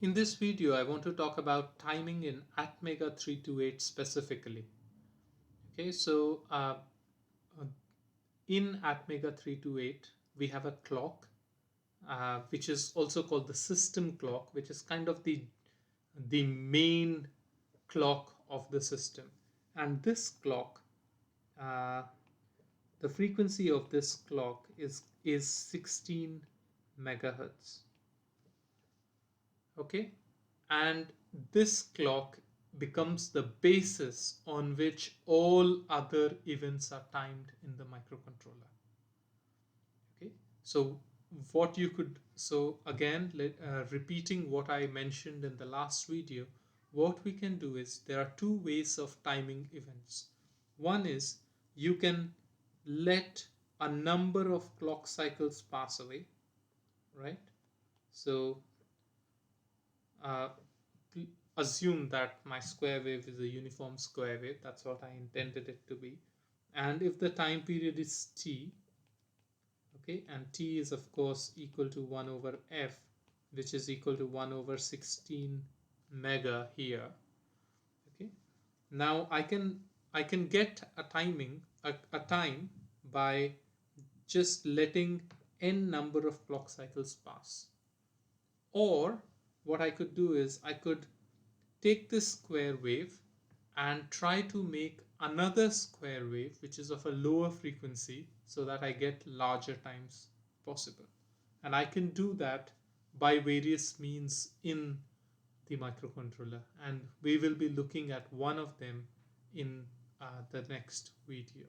In this video, I want to talk about timing in ATMega328 specifically. Okay, so uh, in ATMega328, we have a clock, which is also called the system clock, which is kind of the main clock of the system. And this clock, uh, the frequency of this clock is 16 megahertz. Okay, and this clock becomes the basis on which all other events are timed in the microcontroller. Okay, so what you could, so again repeating what I mentioned in the last video, what we can do is there are two ways of timing events. One is you can let a number of clock cycles pass away, right? So uh, assume that my square wave is a uniform square wave. That's what I intended it to be. And if the time period is t, okay, and t is of course equal to 1 over f, which is equal to 1 over 16 mega here. Okay, now I can get a timing a time by just letting n number of clock cycles pass. Or what I could do is I could take this square wave and try to make another square wave which is of a lower frequency so that I get larger times possible. And I can do that by various means in the microcontroller, and we will be looking at one of them in the next video.